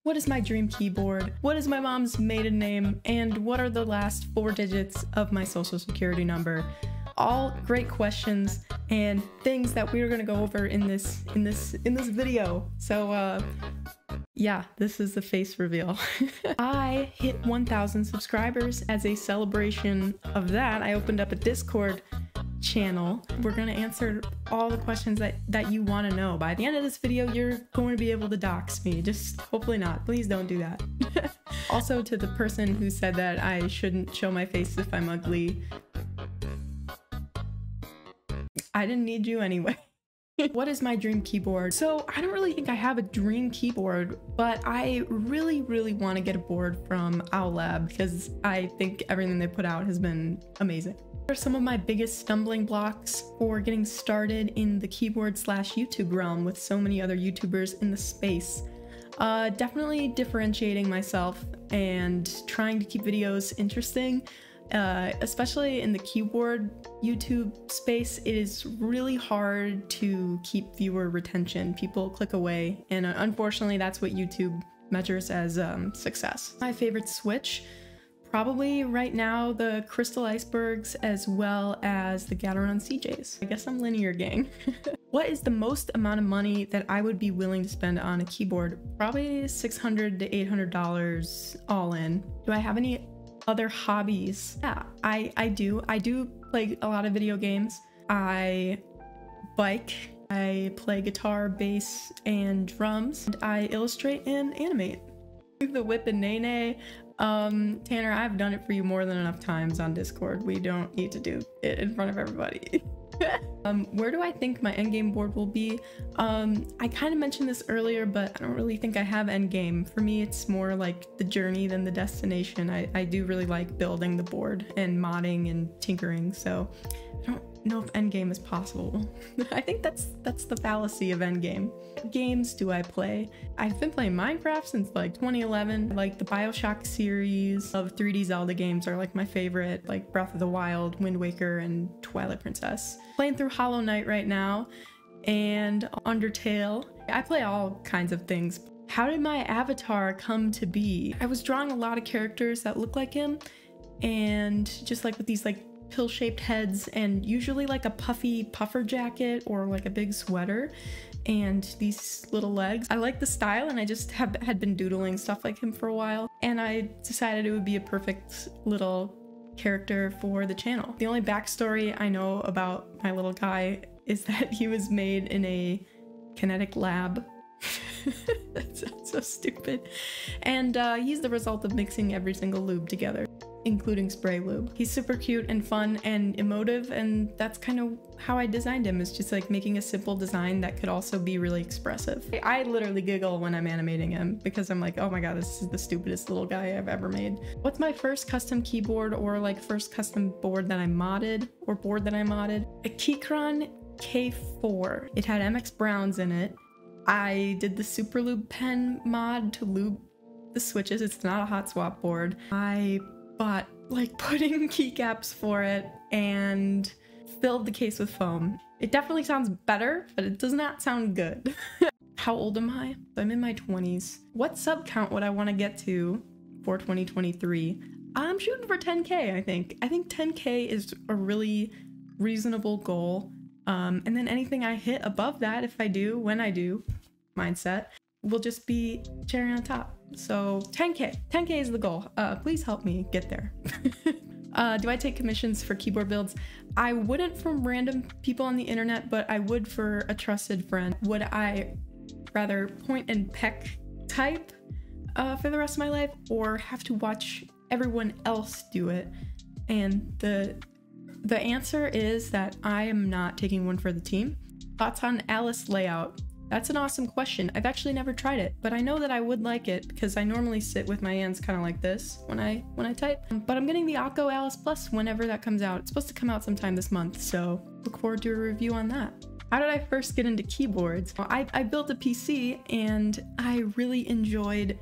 What is my dream keyboard? What is my mom's maiden name? And what are the last 4 digits of my social security number? All great questions and things that we're gonna go over in this video. So yeah, this is the face reveal. I hit 1,000 subscribers. As a celebration of that, I opened up a Discord channel. We're gonna answer all the questions that you want to know. By the end of this video, you're going to be able to dox me. Just hopefully not. Please don't do that. Also, to the person who said that I shouldn't show my face if I'm ugly, I didn't need you anyway. What is my dream keyboard? So I don't really think I have a dream keyboard, but I really want to get a board from Owlab because I think everything they put out has been amazing. What are some of my biggest stumbling blocks for getting started in the keyboard/YouTube realm with so many other YouTubers in the space? Definitely differentiating myself and trying to keep videos interesting. Especially in the keyboard YouTube space, it is really hard to keep viewer retention. People click away, and unfortunately that's what YouTube measures as success. My favorite Switch, probably right now the Crystal Icebergs as well as the Gateron CJs. I guess I'm linear gang. What is the most amount of money that I would be willing to spend on a keyboard? Probably $600 to $800 all in. Do I have any other hobbies? Yeah, I do play a lot of video games. I bike, I play guitar, bass, and drums, and I illustrate and animate. The whip and nay. Tanner, I've done it for you more than enough times on Discord. We don't need to do it in front of everybody. Where do I think my endgame board will be? I kind of mentioned this earlier, but I don't really think I have endgame. For me, it's more like the journey than the destination. I do really like building the board and modding and tinkering, so I don't know if endgame is possible. I think that's the fallacy of endgame. What games do I play? I've been playing Minecraft since like 2011. Like the BioShock series of 3D Zelda games are like my favorite, like Breath of the Wild, Wind Waker, and Twilight Princess. Playing through Hollow Knight right now and Undertale. I play all kinds of things. How did my avatar come to be? I was drawing a lot of characters that look like him, and just like with these like pill-shaped heads and usually like a puffy puffer jacket or like a big sweater and these little legs. I like the style, and I just had been doodling stuff like him for a while, and I decided it would be a perfect little character for the channel. The only backstory I know about my little guy is that he was made in a kinetic lab. That sounds so stupid. And he's the result of mixing every single lube together, including spray lube. He's super cute and fun and emotive, and that's kind of how I designed him, is just like making a simple design that could also be really expressive. I literally giggle when I'm animating him because I'm like, oh my god, this is the stupidest little guy I've ever made. What's my first custom keyboard or like first custom board that I modded or board that I modded? A Keychron K4. It had MX Browns in it. I did the Super Lube pen mod to lube the switches. It's not a hot swap board. I bought like pudding keycaps for it and filled the case with foam. It definitely sounds better, but it does not sound good. How old am I? I'm in my 20s. What sub count would I want to get to for 2023? I'm shooting for 10K, I think. I think 10K is a really reasonable goal. And then anything I hit above that, if I do, when I do, mindset, will just be cherry on top. So 10K. 10K is the goal. Please help me get there. Do I take commissions for keyboard builds? I wouldn't from random people on the internet, but I would for a trusted friend. Would I rather point and peck type for the rest of my life, or have to watch everyone else do it? And the answer is that I am not taking one for the team. Thoughts on Alice layout? That's an awesome question. I've actually never tried it, but I know that I would like it because I normally sit with my hands kind of like this when I type. But I'm getting the Akko Alice Plus whenever that comes out. It's supposed to come out sometime this month, so look forward to a review on that. How did I first get into keyboards? Well, I built a PC and I really enjoyed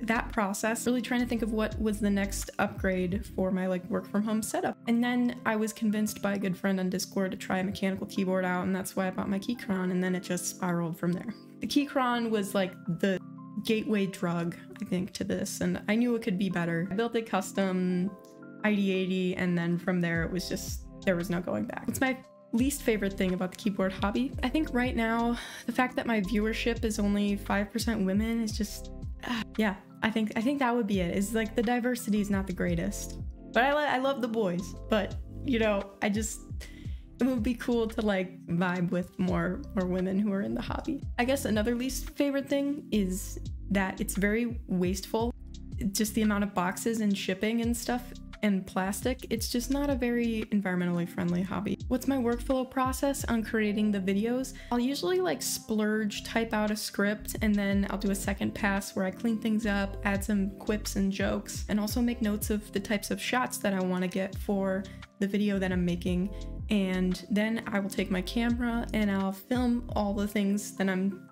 that process, really trying to think of what was the next upgrade for my like work from home setup. And then I was convinced by a good friend on Discord to try a mechanical keyboard out, and that's why I bought my Keychron, and then it just spiraled from there. The Keychron was like the gateway drug, I think, to this, and I knew it could be better. I built it custom, ID80, and then from there it was just, there was no going back. What's my least favorite thing about the keyboard hobby? I think right now, the fact that my viewership is only 5% women is just, yeah, I think that would be it. Is like the diversity is not the greatest. But I love the boys, but you know, it would be cool to like vibe with more women who are in the hobby. I guess another least favorite thing is that it's very wasteful. Just the amount of boxes and shipping and stuff and plastic. It's just not a very environmentally friendly hobby. What's my workflow process on creating the videos? I'll usually like splurge, type out a script, and then I'll do a second pass where I clean things up, add some quips and jokes, and also make notes of the types of shots that I want to get for the video that I'm making. And then I will take my camera and I'll film all the things that I'm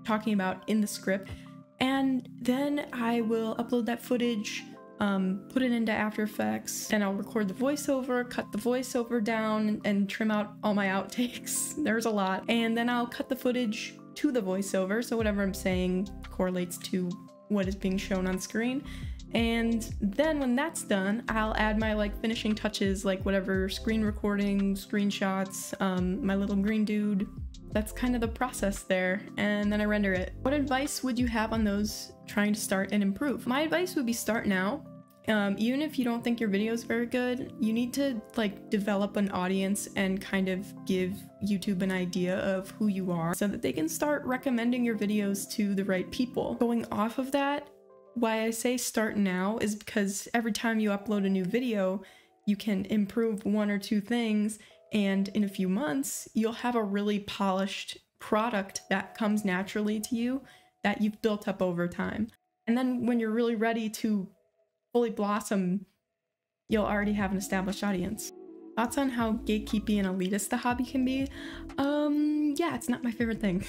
talking about in the script. And then I will upload that footage, put it into After Effects, and I'll record the voiceover, cut the voiceover down, and trim out all my outtakes. There's a lot. And then I'll cut the footage to the voiceover, so whatever I'm saying correlates to what is being shown on screen. And then when that's done, I'll add my like finishing touches, like whatever screen recording, screenshots, my little green dude. That's kind of the process there, and then I render it. What advice would you have on those trying to start and improve? My advice would be start now. Even if you don't think your video is very good, you need to like develop an audience and kind of give YouTube an idea of who you are so that they can start recommending your videos to the right people. Going off of that, why I say start now is because every time you upload a new video, you can improve one or two things, and in a few months, you'll have a really polished product that comes naturally to you that you've built up over time. And then when you're really ready to fully blossom, you'll already have an established audience. Thoughts on how gatekeepy and elitist the hobby can be? Yeah, it's not my favorite thing.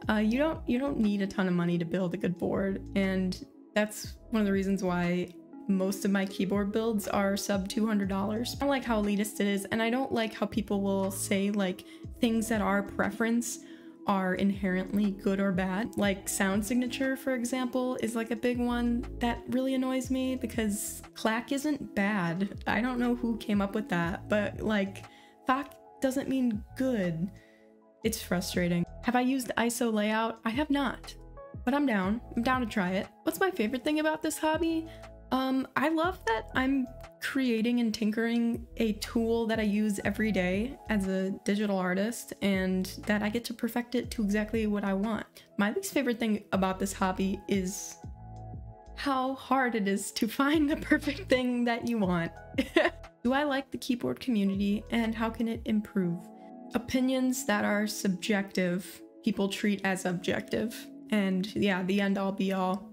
You don't need a ton of money to build a good board, and that's one of the reasons why most of my keyboard builds are sub $200. I don't like how elitist it is, and I don't like how people will say like things that are preference are inherently good or bad. Like sound signature, for example, is like a big one that really annoys me because clack isn't bad. I don't know who came up with that, but like clack doesn't mean good. It's frustrating. Have I used ISO layout? I have not, but I'm down to try it. What's my favorite thing about this hobby? I love that I'm creating and tinkering a tool that I use every day as a digital artist, and that I get to perfect it to exactly what I want. My least favorite thing about this hobby is how hard it is to find the perfect thing that you want. Do I like the keyboard community, and how can it improve? Opinions that are subjective, people treat as objective, and yeah, the end all be all.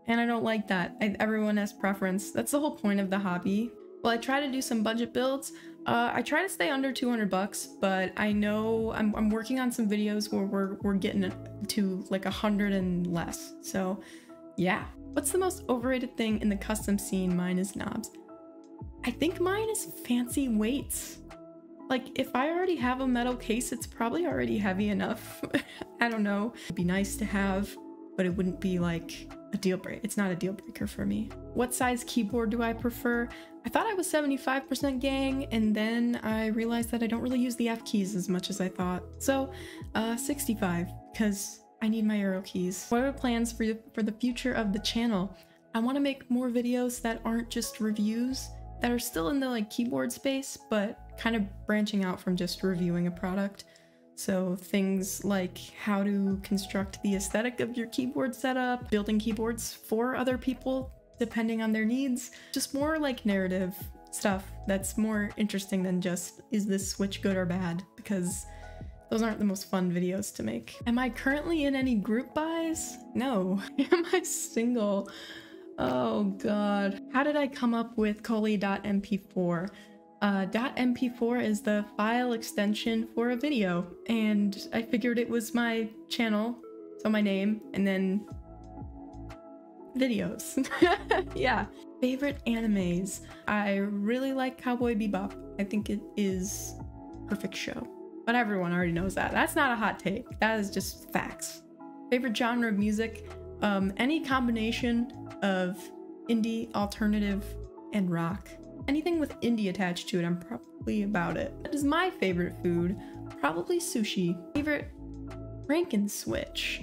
And I don't like that. Everyone has preference. That's the whole point of the hobby. Well, I try to do some budget builds. I try to stay under 200 bucks, but I know I'm working on some videos where we're getting to like 100 and less. So yeah. What's the most overrated thing in the custom scene? Mine is knobs. I think mine is fancy weights. Like if I already have a metal case, it's probably already heavy enough. I don't know. It'd be nice to have, but it wouldn't be like a deal breaker. It's not a deal breaker for me. What size keyboard do I prefer? I thought I was 75% gang, and then I realized that I don't really use the F keys as much as I thought. So 65, because I need my arrow keys. What are the plans for the future of the channel? I want to make more videos that aren't just reviews, that are still in the like keyboard space, but kind of branching out from just reviewing a product. So things like how to construct the aesthetic of your keyboard setup, building keyboards for other people depending on their needs, just more like narrative stuff that's more interesting than just, is this switch good or bad? Because those aren't the most fun videos to make. Am I currently in any group buys? No. Am I single? Oh god. How did I come up with Coley.mp4? .mp4 is the file extension for a video, and I figured it was my channel, so my name, and then videos. Yeah. Favorite animes? I really like Cowboy Bebop. I think it is a perfect show, but everyone already knows that. That's not a hot take. That is just facts. Favorite genre of music? Any combination of indie, alternative, and rock. Anything with indie attached to it, I'm probably about it. That is my favorite food. Probably sushi. Favorite rank and switch.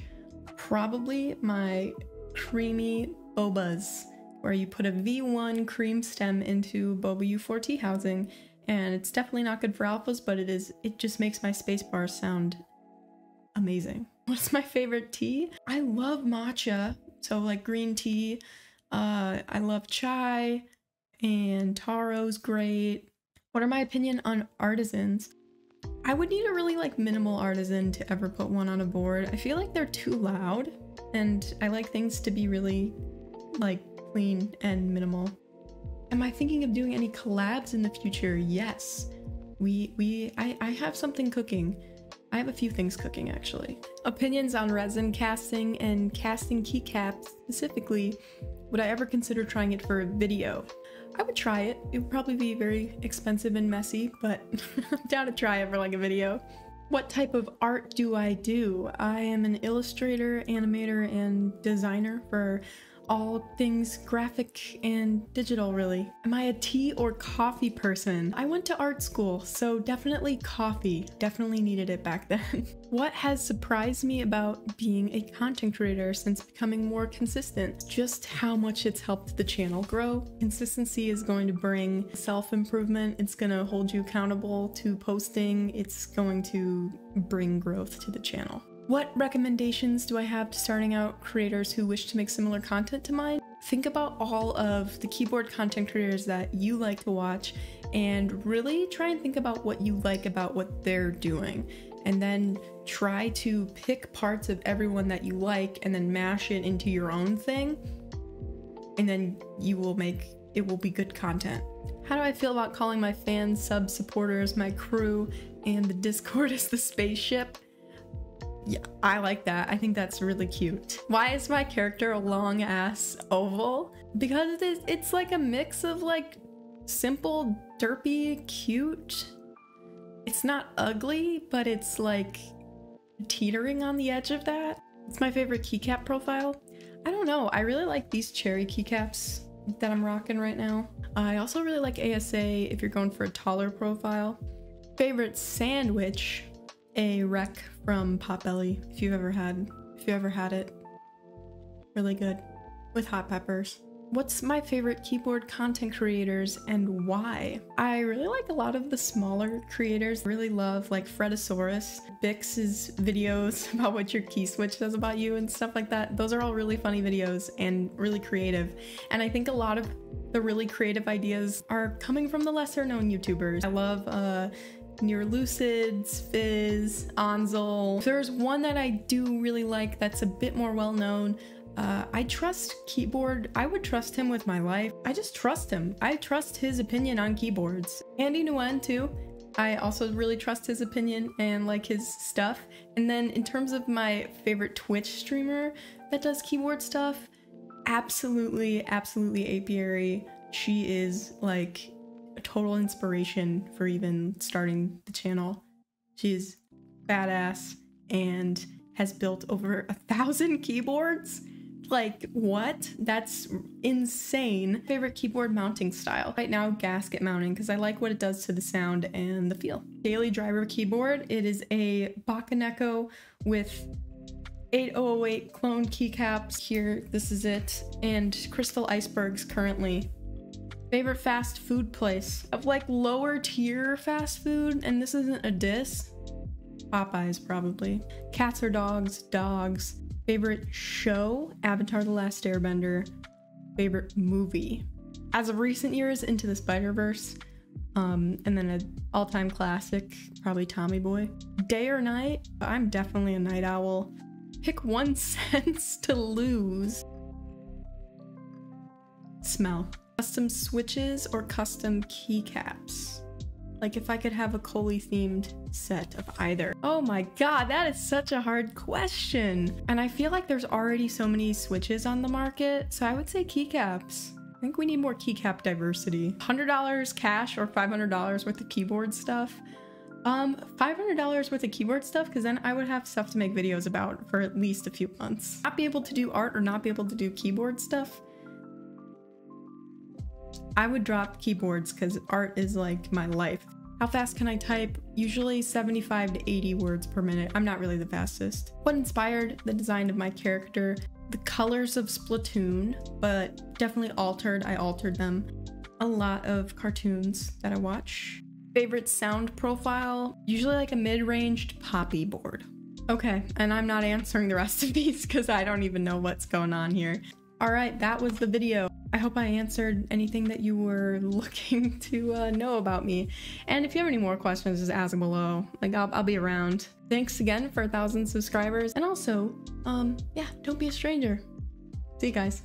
Probably my creamy bobas, where you put a V1 cream stem into boba U4 tea housing, and it's definitely not good for alphas, but it just makes my spacebar sound amazing. What's my favorite tea? I love matcha, so like green tea. I love chai, and taro's great. What are my opinion on artisans? I would need a really like minimal artisan to ever put one on a board. I feel like they're too loud, and I like things to be really like clean and minimal. Am I thinking of doing any collabs in the future? Yes. I have something cooking. I have a few things cooking actually. Opinions on resin casting and casting keycaps specifically. Would I ever consider trying it for a video? I would try it. It would probably be very expensive and messy, but I'm down to try it for like a video. What type of art do? I am an illustrator, animator, and designer for all things graphic and digital, really. Am I a tea or coffee person? I went to art school, so definitely coffee. Definitely needed it back then. What has surprised me about being a content creator since becoming more consistent? Just how much it's helped the channel grow. Consistency is going to bring self-improvement. It's gonna hold you accountable to posting. It's going to bring growth to the channel. What recommendations do I have to starting out creators who wish to make similar content to mine? Think about all of the keyboard content creators that you like to watch and really try and think about what you like about what they're doing. And then try to pick parts of everyone that you like and then mash it into your own thing. And then it will be good content. How do I feel about calling my fans, subs, supporters, my crew, and the Discord as the spaceship? Yeah, I like that. I think that's really cute. Why is my character a long ass oval? Because it's like a mix of like simple, derpy, cute. It's not ugly, but it's like teetering on the edge of that. It's my favorite keycap profile. I don't know. I really like these cherry keycaps that I'm rocking right now. I also really like ASA if you're going for a taller profile. Favorite sandwich? A wreck from Potbelly, if you've ever had it. Really good with hot peppers. What's my favorite keyboard content creators and why? I really like a lot of the smaller creators. I really love like Fredosaurus, Bix's videos about what your key switch says about you and stuff like that. Those are all really funny videos and really creative. And I think a lot of the really creative ideas are coming from the lesser known YouTubers. I love Near Lucids, Fizz, Anzel. If there's one that I do really like that's a bit more well known, I trust Keyboard. I would trust him with my life. I just trust him. I trust his opinion on keyboards. Andy Nguyen too. I also really trust his opinion and like his stuff. And then in terms of my favorite Twitch streamer that does keyboard stuff, absolutely Apiary. She is like a total inspiration for even starting the channel. She's badass and has built over 1,000 keyboards. Like, what? That's insane. Favorite keyboard mounting style? Right now, gasket mounting, because I like what it does to the sound and the feel. Daily driver keyboard. It is a Bakaneko with 8008 clone keycaps. Here, this is it. And crystal icebergs currently. Favorite fast food place? Of like lower tier fast food, and this isn't a diss. Popeyes, probably. Cats or dogs? Dogs. Favorite show? Avatar: The Last Airbender. Favorite movie? As of recent years, Into the Spider-Verse. And then an all-time classic, probably Tommy Boy. Day or night? I'm definitely a night owl. Pick 1 sense to lose. Smell. Custom switches or custom keycaps? Like if I could have a Coley themed set of either. Oh my god, that is such a hard question. And I feel like there's already so many switches on the market, so I would say keycaps. I think we need more keycap diversity. $100 cash or $500 worth of keyboard stuff. $500 worth of keyboard stuff, because then I would have stuff to make videos about for at least a few months. Not be able to do art or not be able to do keyboard stuff, I would drop keyboards because art is like my life. How fast can I type? Usually 75 to 80 words per minute. I'm not really the fastest. What inspired the design of my character? The colors of Splatoon, but definitely altered. I altered them. A lot of cartoons that I watch. Favorite sound profile? Usually like a mid-ranged poppy board. Okay, and I'm not answering the rest of these because I don't even know what's going on here. All right, that was the video. I hope I answered anything that you were looking to know about me. And if you have any more questions, just ask them below. Like, I'll be around. Thanks again for 1,000 subscribers. And also, yeah, don't be a stranger. See you guys.